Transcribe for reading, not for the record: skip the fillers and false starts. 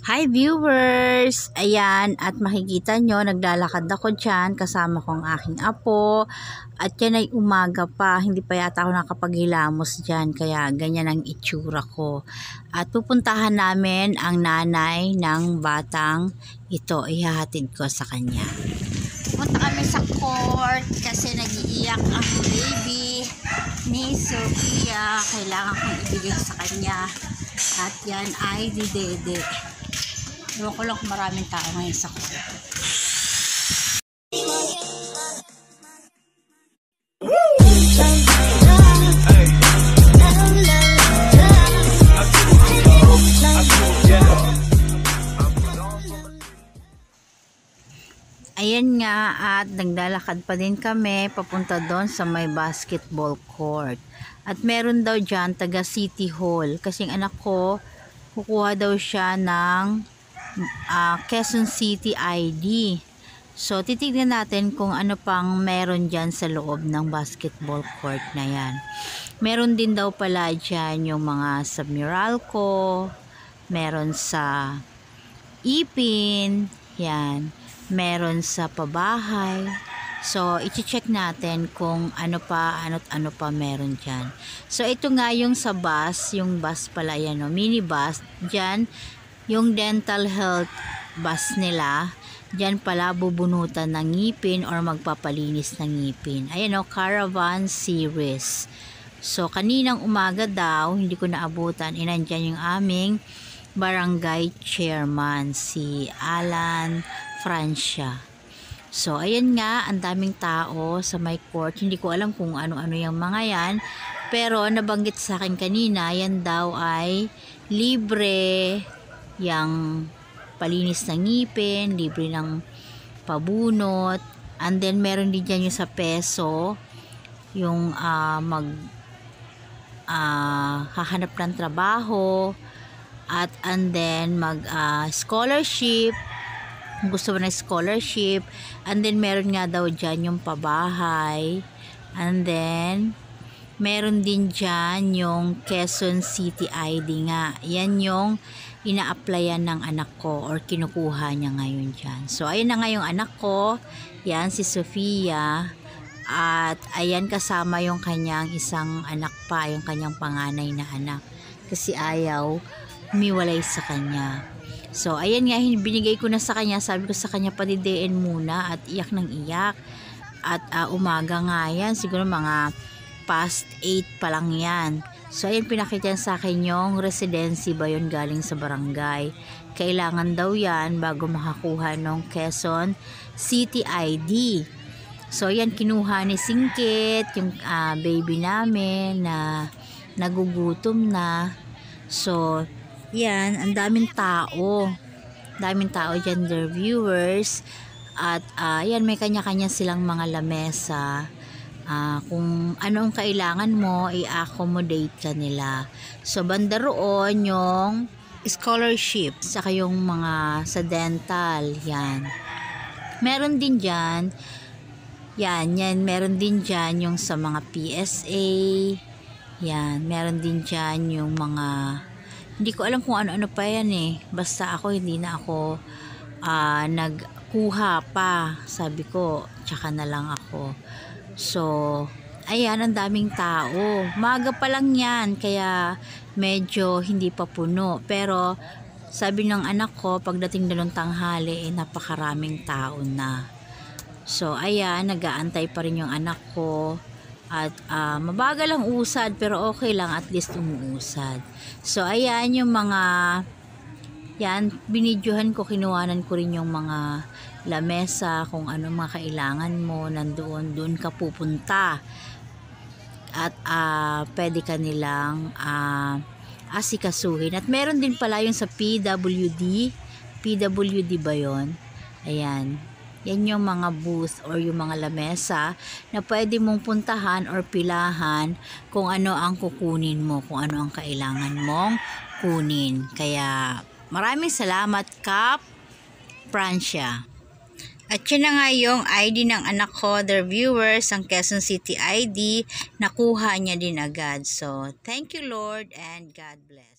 Hi viewers! Ayan, at makikita nyo, naglalakad ako dyan, kasama ko ang aking apo. At yan ay umaga pa, hindi pa yata ako nakapaghilamos dyan, kaya ganyan ang itsura ko. At pupuntahan namin ang nanay ng batang ito, ihahatid ko sa kanya. Punta kami sa court kasi nag-iiyak ang baby ni Sophia. Kailangan kong ibigay sa kanya. At yan ay di Dede. Ewan ko lang kung maraming tao ngayon sa court. Ayan nga, at naglalakad pa din kami papunta doon sa may basketball court. At meron daw dyan taga City Hall. Kasing anak ko, kukuha daw siya ng Quezon City ID. So, titignan natin kung ano pang meron dyan sa loob ng basketball court na yan. Meron din daw pala dyan yung mga sa Meralco, meron sa Ipin, yan, meron sa Pabahay. So, i-check natin kung ano pa meron dyan. So, ito nga yung sa bus, yung bus pala yan, no? Mini bus, dyan, yung dental health bus nila, dyan pala bubunutan ng ngipin or magpapalinis ng ngipin. Ayan o, Caravan Series. So, kaninang umaga daw, hindi ko naabutan, inandyan yung aming barangay chairman, si Alan Francia. So, ayan nga, ang daming tao sa my court. Hindi ko alam kung ano-ano yung mga yan. Pero, nabanggit sa akin kanina, yan daw ay libre yung palinis ng ngipin, libre ng pabunot. And then, meron din dyan yung sa peso, yung hahanap ng trabaho. And then, scholarship. Gusto mo na scholarship. And then meron nga daw dyan yung Pabahay. And then meron din dyan yung Quezon City ID nga. Yan yung ina-applyan ng anak ko or kinukuha niya ngayon dyan. So ayun na nga yung anak ko. Yan si Sophia. At ayan kasama yung kanyang isang anak pa, yung kanyang panganay na anak. Kasi ayaw umiwalay sa kanya. So, ayan nga, binigay ko na sa kanya. Sabi ko sa kanya, padidein muna at iyak ng iyak. At umaga nga yan, siguro mga past 8 pa lang yan. So, ayan, pinakita sa akin yung residency ba yun galing sa barangay. Kailangan daw yan bago makakuha ng Quezon City ID. So, ayan, kinuha ni Singkit, yung baby namin na nagugutom na. So, yan, ang daming tao. Daming tao dyan, their viewers. At yan, may kanya-kanya silang mga lamesa. Kung anong kailangan mo, i-accommodate ka nila. So, banda roon yung scholarship. Saka yung mga sa dental. Yan. Meron din dyan. Yan, meron din dyan yung sa mga PSA. Yan, meron din dyan yung mga... Hindi ko alam kung ano-ano pa yan eh. Basta ako, hindi na ako nagkuha pa. Sabi ko, tsaka na lang ako. So, ayan, ang daming tao. Maga pa lang yan, kaya medyo hindi pa puno. Pero, sabi ng anak ko, pagdating na ng tanghali, napakaraming tao na. So, ayan, nag-aantay pa rin yung anak ko. At mabagal ang usad, pero okay lang, at least umuusad. So ayan yung mga yan, binidyohan ko, kinuhanan ko rin yung mga lamesa, kung ano mga kailangan mo, doon ka pupunta. At pwede ka nilang asikasuhin. At meron din pala yung sa PWD ba yun? Ayan. Yan yung mga booth or yung mga lamesa na pwede mong puntahan or pilahan kung ano ang kukunin mo, kung ano ang kailangan mong kunin. Kaya maraming salamat, Kap Francia. At yun na nga yung ID ng anak ko, their viewers, ang Quezon City ID, nakuha niya din agad. So, thank you Lord and God bless.